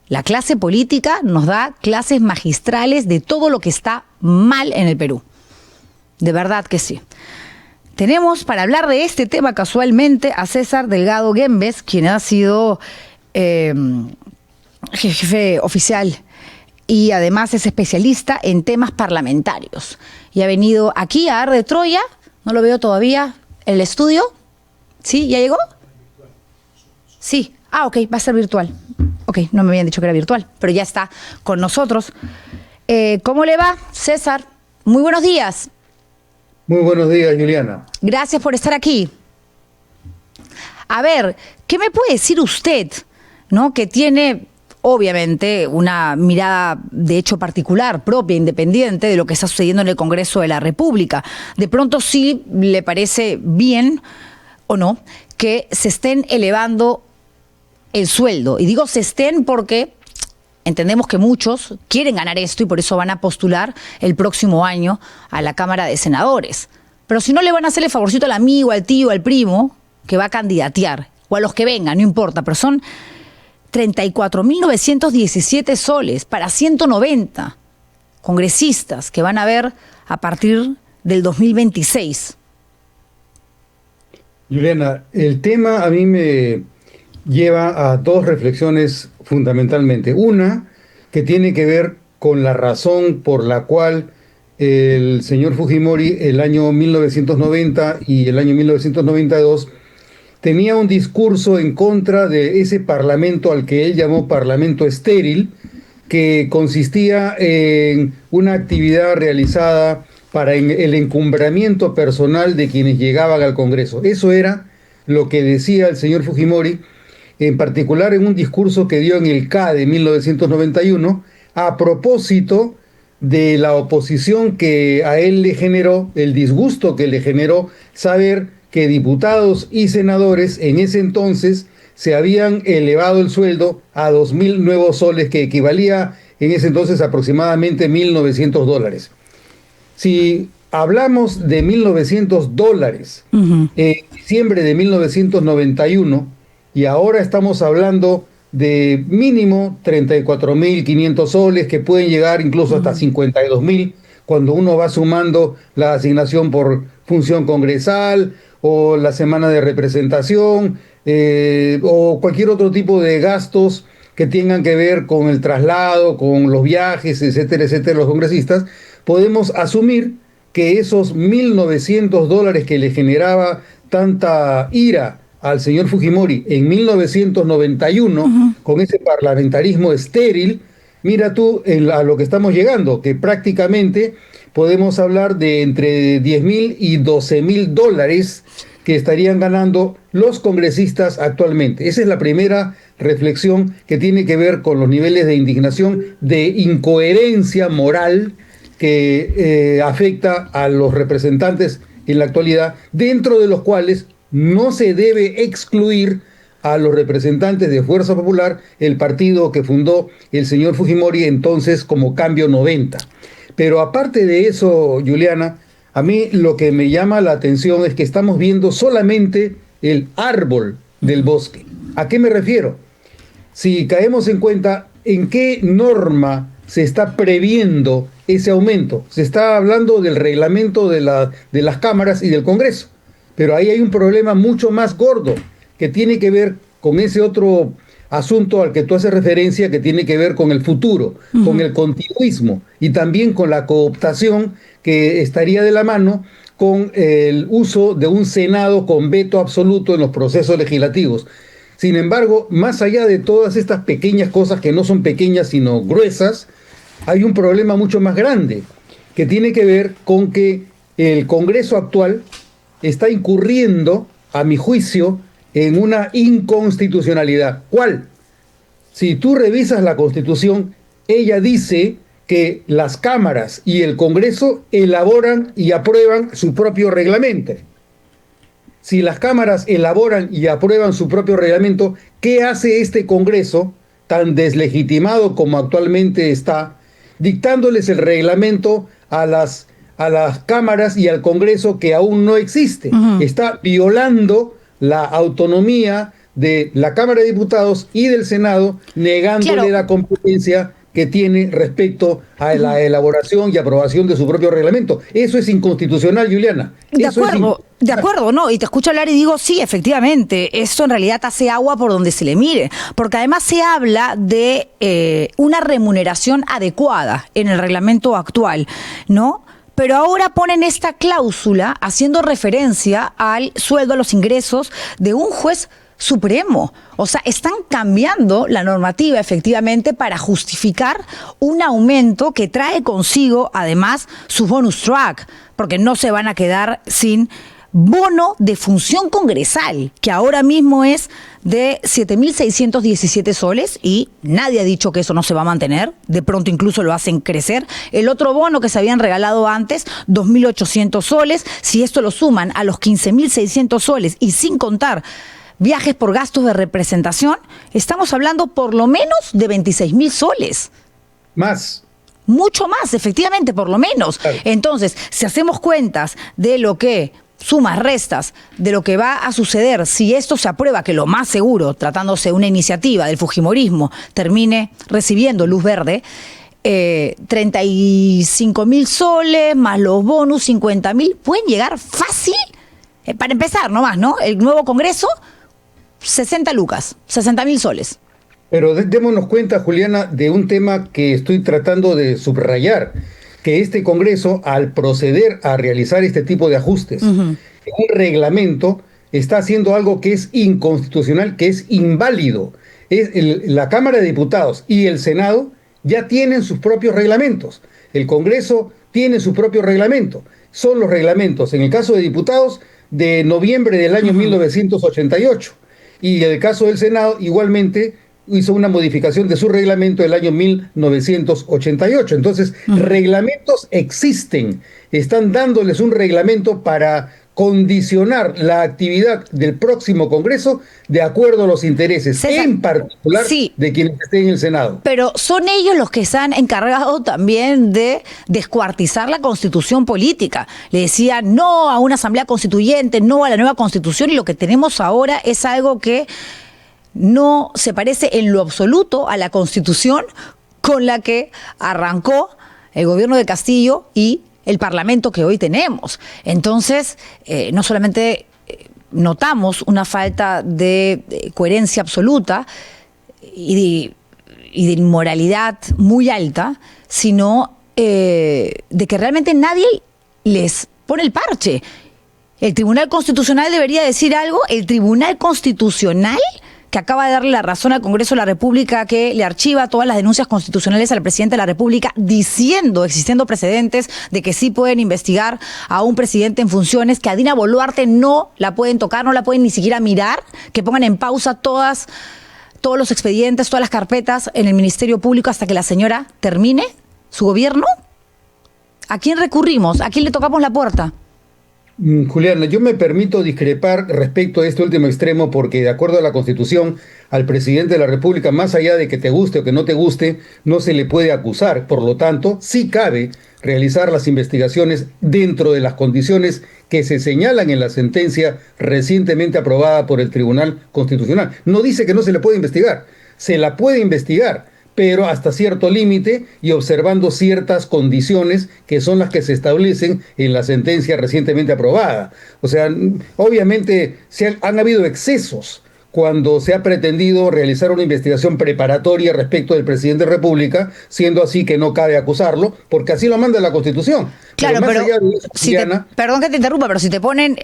La clase política nos da clases magistrales de todo lo que está mal en el Perú. De verdad que sí. Tenemos para hablar de este tema casualmente a César Delgado Guembes, quien ha sido jefe oficial y además es especialista en temas parlamentarios. Y ha venido aquí a Ar de Troya, no lo veo todavía, en el estudio. ¿Sí? ¿Ya llegó? Sí. Ah, ok, va a ser virtual. Ok, no me habían dicho que era virtual, pero ya está con nosotros. ¿Cómo le va, César? Muy buenos días. Muy buenos días, Juliana. Gracias por estar aquí. A ver, ¿qué me puede decir usted, ¿no? Que tiene, obviamente, una mirada de hecho particular, propia, independiente de lo que está sucediendo en el Congreso de la República. De pronto sí le parece bien, o no, que se estén elevando el sueldo. Y digo se estén porque entendemos que muchos quieren ganar esto y por eso van a postular el próximo año a la Cámara de Senadores. Pero si no, le van a hacer el favorcito al amigo, al tío, al primo que va a candidatear, o a los que vengan, no importa, pero son 34.917 soles para 190 congresistas que van a ver a partir del 2026. Juliana, el tema a mí me lleva a dos reflexiones fundamentalmente. Una, que tiene que ver con la razón por la cual el señor Fujimori el año 1990 y el año 1992 tenía un discurso en contra de ese parlamento al que él llamó parlamento estéril, que consistía en una actividad realizada para el encumbramiento personal de quienes llegaban al Congreso. Eso era lo que decía el señor Fujimori, en particular en un discurso que dio en el CA de 1991, a propósito de la oposición que a él le generó, el disgusto que le generó saber que diputados y senadores en ese entonces se habían elevado el sueldo a 2.000 nuevos soles, que equivalía en ese entonces aproximadamente $1.900. Si hablamos de $1.900 en diciembre de 1991, y ahora estamos hablando de mínimo 34.500 soles, que pueden llegar incluso hasta 52.000, cuando uno va sumando la asignación por función congresal, o la semana de representación, o cualquier otro tipo de gastos que tengan que ver con el traslado, con los viajes, etcétera, etcétera, los congresistas, podemos asumir que esos $1.900 que le generaba tanta ira al señor Fujimori en 1991, con ese parlamentarismo estéril, mira tú a lo que estamos llegando, que prácticamente podemos hablar de entre 10.000 y 12.000 dólares que estarían ganando los congresistas actualmente. Esa es la primera reflexión, que tiene que ver con los niveles de indignación, de incoherencia moral que afecta a los representantes en la actualidad, dentro de los cuales no se debe excluir a los representantes de Fuerza Popular, el partido que fundó el señor Fujimori entonces como Cambio 90. Pero aparte de eso, Juliana, a mí lo que me llama la atención es que estamos viendo solamente el árbol del bosque. ¿A qué me refiero? Si caemos en cuenta en qué norma se está previendo ese aumento, se está hablando del reglamento de las cámaras y del Congreso. Pero ahí hay un problema mucho más gordo, que tiene que ver con ese otro asunto al que tú haces referencia, que tiene que ver con el futuro, con el continuismo y también con la cooptación que estaría de la mano con el uso de un Senado con veto absoluto en los procesos legislativos. Sin embargo, más allá de todas estas pequeñas cosas, que no son pequeñas sino gruesas, hay un problema mucho más grande, que tiene que ver con que el Congreso actual está incurriendo, a mi juicio, en una inconstitucionalidad. ¿Cuál? Si tú revisas la Constitución, ella dice que las cámaras y el Congreso elaboran y aprueban su propio reglamento. Si las cámaras elaboran y aprueban su propio reglamento, ¿qué hace este Congreso, tan deslegitimado como actualmente está, dictándoles el reglamento a las cámaras y al Congreso, que aún no existe? Está violando la autonomía de la Cámara de Diputados y del Senado, negándole Claro. la competencia que tiene respecto a la elaboración y aprobación de su propio reglamento. Eso es inconstitucional, Juliana. Eso es De inconstitucional. acuerdo, ¿no? Y te escucho hablar y digo, sí, efectivamente, esto en realidad hace agua por donde se le mire, porque además se habla de una remuneración adecuada en el reglamento actual, ¿no? Pero ahora ponen esta cláusula haciendo referencia al sueldo, a los ingresos de un juez supremo. O sea, están cambiando la normativa efectivamente para justificar un aumento que trae consigo además su bonus track, porque no se van a quedar sin bono de función congresal, que ahora mismo es de 7.617 soles y nadie ha dicho que eso no se va a mantener, de pronto incluso lo hacen crecer. El otro bono que se habían regalado antes, 2.800 soles, si esto lo suman a los 15.600 soles y sin contar viajes por gastos de representación, estamos hablando por lo menos de 26.000 soles. Más. Mucho más, efectivamente, por lo menos. Claro. Entonces, si hacemos cuentas de lo que sumas, restas, de lo que va a suceder si esto se aprueba, que lo más seguro, tratándose de una iniciativa del fujimorismo, termine recibiendo luz verde, 35.000 soles más los bonus, 50.000, pueden llegar fácil, para empezar nomás, ¿no? El nuevo Congreso, 60 lucas, 60.000 soles. Pero démonos cuenta, Juliana, de un tema que estoy tratando de subrayar, que este Congreso, al proceder a realizar este tipo de ajustes, un reglamento está haciendo algo que es inconstitucional, que es inválido. La Cámara de Diputados y el Senado ya tienen sus propios reglamentos. El Congreso tiene su propio reglamento. Son los reglamentos, en el caso de diputados, de noviembre del año 1988. Y en el caso del Senado, igualmente, hizo una modificación de su reglamento del año 1988. Entonces, reglamentos existen. Están dándoles un reglamento para condicionar la actividad del próximo Congreso de acuerdo a los intereses, César, en particular sí, de quienes estén en el Senado. pero son ellos los que se han encargado también de descuartizar la Constitución política. Le decían no a una asamblea constituyente, no a la nueva Constitución, y lo que tenemos ahora es algo que no se parece en lo absoluto a la Constitución con la que arrancó el gobierno de Castillo y el Parlamento que hoy tenemos. Entonces, no solamente notamos una falta de coherencia absoluta y de inmoralidad muy alta, sino de que realmente nadie les pone el parche. El Tribunal Constitucional debería decir algo. El Tribunal Constitucional, que acaba de darle la razón al Congreso de la República, que le archiva todas las denuncias constitucionales al presidente de la República, diciendo, existiendo precedentes de que sí pueden investigar a un presidente en funciones, que a Dina Boluarte no la pueden tocar, no la pueden ni siquiera mirar, que pongan en pausa todos los expedientes, todas las carpetas en el Ministerio Público hasta que la señora termine su gobierno. ¿A quién recurrimos? ¿A quién le tocamos la puerta? Juliana, yo me permito discrepar respecto a este último extremo porque de acuerdo a la Constitución, al presidente de la República, más allá de que te guste o que no te guste, no se le puede acusar. Por lo tanto, sí cabe realizar las investigaciones dentro de las condiciones que se señalan en la sentencia recientemente aprobada por el Tribunal Constitucional. No dice que no se le puede investigar, se la puede investigar, pero hasta cierto límite y observando ciertas condiciones que son las que se establecen en la sentencia recientemente aprobada. O sea, obviamente han habido excesos cuando se ha pretendido realizar una investigación preparatoria respecto del presidente de la República, siendo así que no cabe acusarlo, porque así lo manda la Constitución. Claro, más pero allá de eso, Juliana, perdón que te interrumpa, pero si te ponen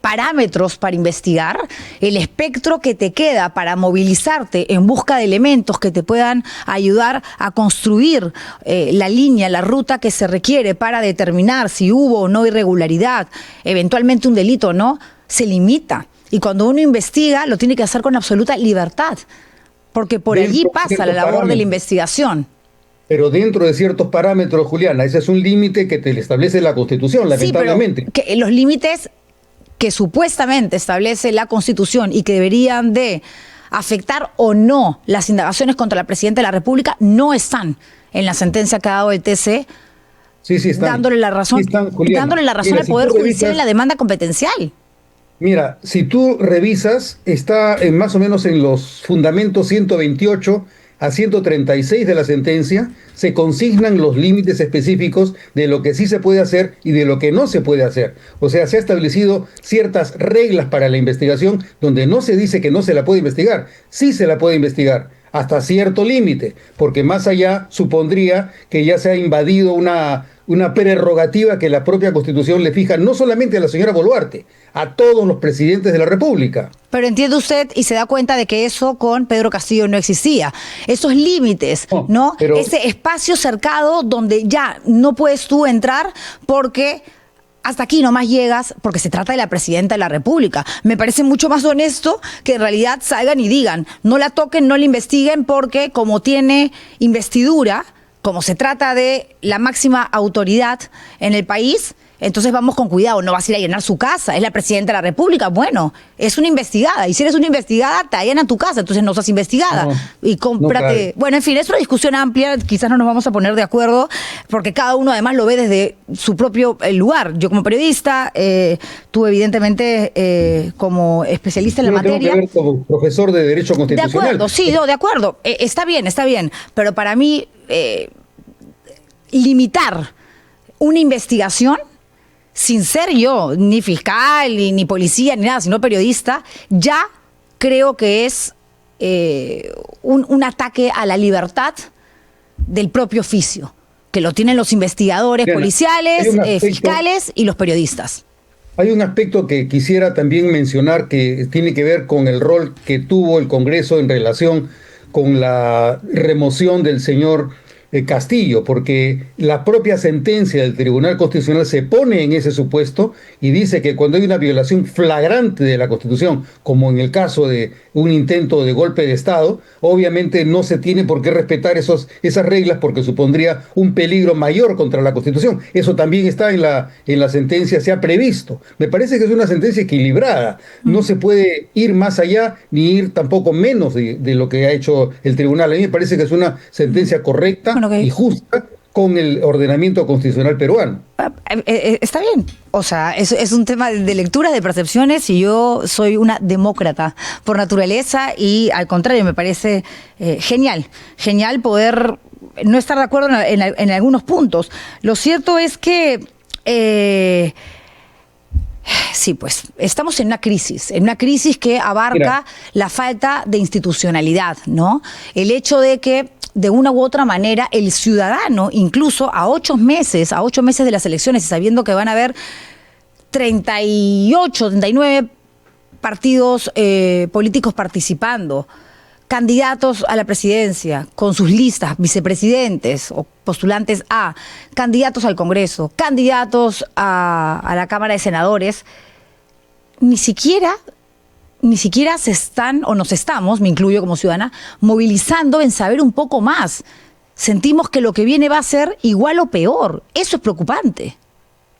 parámetros para investigar, el espectro que te queda para movilizarte en busca de elementos que te puedan ayudar a construir la línea, la ruta que se requiere para determinar si hubo o no irregularidad, eventualmente un delito o no, se limita. Y cuando uno investiga, lo tiene que hacer con absoluta libertad, porque por allí pasa la labor de la investigación. Pero dentro de ciertos parámetros, Juliana, ese es un límite que te le establece la Constitución, lamentablemente. Sí, pero que los límites que supuestamente establece la Constitución y que deberían de afectar o no las indagaciones contra la Presidenta de la República no están en la sentencia que ha dado el TC, sí, están. dándole la razón, Sí están, Juliana. dándole la razón Mira, al Poder si tú Judicial revisas, en la demanda competencial. Mira, si tú revisas, está más o menos en los fundamentos 128 a 136 de la sentencia, se consignan los límites específicos de lo que sí se puede hacer y de lo que no se puede hacer. O sea, se ha establecido ciertas reglas para la investigación donde no se dice que no se la puede investigar, sí se la puede investigar hasta cierto límite, porque más allá supondría que ya se ha invadido una prerrogativa que la propia Constitución le fija no solamente a la señora Boluarte, a todos los presidentes de la República. Pero entiende usted y se da cuenta de que eso con Pedro Castillo no existía. Esos límites, ¿no? Pero ese espacio cercado donde ya no puedes tú entrar porque hasta aquí nomás llegas porque se trata de la presidenta de la República. Me parece mucho más honesto que en realidad salgan y digan, no la toquen, no la investiguen porque como tiene investidura, como se trata de la máxima autoridad en el país, entonces vamos con cuidado, no vas a ir a llenar su casa, es la presidenta de la República. Bueno, es una investigada, y si eres una investigada, te allanan tu casa, entonces no sos investigada. no, Y cómprate. no, claro. Bueno, en fin, es una discusión amplia, quizás no nos vamos a poner de acuerdo, porque cada uno además lo ve desde su propio lugar. Yo como periodista, tú evidentemente como especialista en Yo la lo tengo materia. que ver como profesor de Derecho De Constitucional. acuerdo, sí, no, de acuerdo. Está bien, pero para mí limitar una investigación sin ser yo ni fiscal, ni policía, ni nada, sino periodista, ya creo que es un ataque a la libertad del propio oficio, que lo tienen los investigadores Diana, policiales, hay un aspecto- fiscales y los periodistas. Hay un aspecto que quisiera también mencionar que tiene que ver con el rol que tuvo el Congreso en relación con la remoción del señor Castillo, porque la propia sentencia del Tribunal Constitucional se pone en ese supuesto y dice que cuando hay una violación flagrante de la Constitución, como en el caso de un intento de golpe de Estado, obviamente no se tiene por qué respetar esas reglas porque supondría un peligro mayor contra la Constitución. Eso también está en la sentencia, se ha previsto. Me parece que es una sentencia equilibrada. No se puede ir más allá ni ir tampoco menos de lo que ha hecho el tribunal. A mí me parece que es una sentencia correcta Bueno, y justa con el ordenamiento constitucional peruano. Está bien. O sea, es un tema de lecturas, de percepciones, y yo soy una demócrata por naturaleza y al contrario, me parece genial poder no estar de acuerdo en algunos puntos. Lo cierto es que sí, pues estamos en una crisis que abarca Mira, la falta de institucionalidad, ¿no? El hecho de que de una u otra manera el ciudadano, incluso a 8 meses de las elecciones y sabiendo que van a haber 38, 39 partidos políticos participando, candidatos a la presidencia con sus listas, vicepresidentes o postulantes a, candidatos al Congreso, candidatos a la Cámara de Senadores, ni siquiera se están, o nos estamos, me incluyo como ciudadana, movilizando en saber un poco más. Sentimos que lo que viene va a ser igual o peor. Eso es preocupante.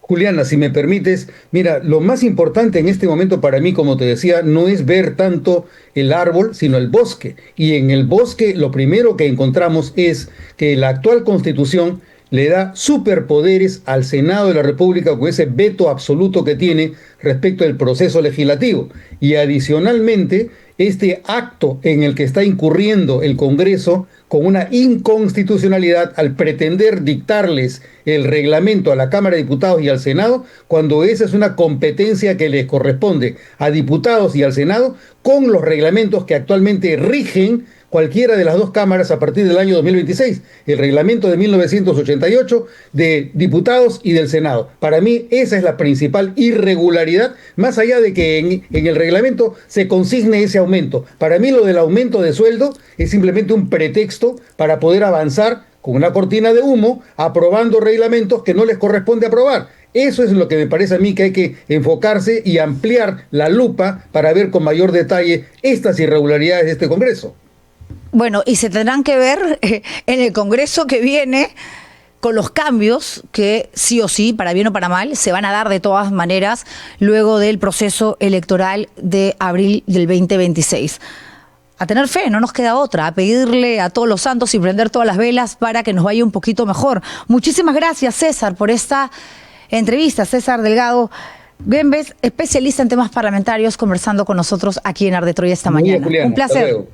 Juliana, si me permites, mira, lo más importante en este momento para mí, como te decía, no es ver tanto el árbol, sino el bosque. Y en el bosque lo primero que encontramos es que la actual Constitución le da superpoderes al Senado de la República con ese veto absoluto que tiene respecto al proceso legislativo. Y adicionalmente, este acto en el que está incurriendo el Congreso con una inconstitucionalidad al pretender dictarles el reglamento a la Cámara de Diputados y al Senado, cuando esa es una competencia que les corresponde a diputados y al Senado con los reglamentos que actualmente rigen cualquiera de las dos cámaras a partir del año 2026, el reglamento de 1988 de diputados y del Senado. Para mí esa es la principal irregularidad, más allá de que en el reglamento se consigne ese aumento. Para mí lo del aumento de sueldo es simplemente un pretexto para poder avanzar con una cortina de humo, aprobando reglamentos que no les corresponde aprobar. Eso es lo que me parece a mí que hay que enfocarse y ampliar la lupa para ver con mayor detalle estas irregularidades de este Congreso. Bueno, y se tendrán que ver en el Congreso que viene con los cambios que sí o sí, para bien o para mal, se van a dar de todas maneras luego del proceso electoral de abril del 2026. A tener fe, no nos queda otra, a pedirle a todos los santos y prender todas las velas para que nos vaya un poquito mejor. Muchísimas gracias, César, por esta entrevista. César Delgado, Gembes, especialista en temas parlamentarios, conversando con nosotros aquí en Arde Troya esta Muy bien, mañana. Julián, Un hasta placer. luego.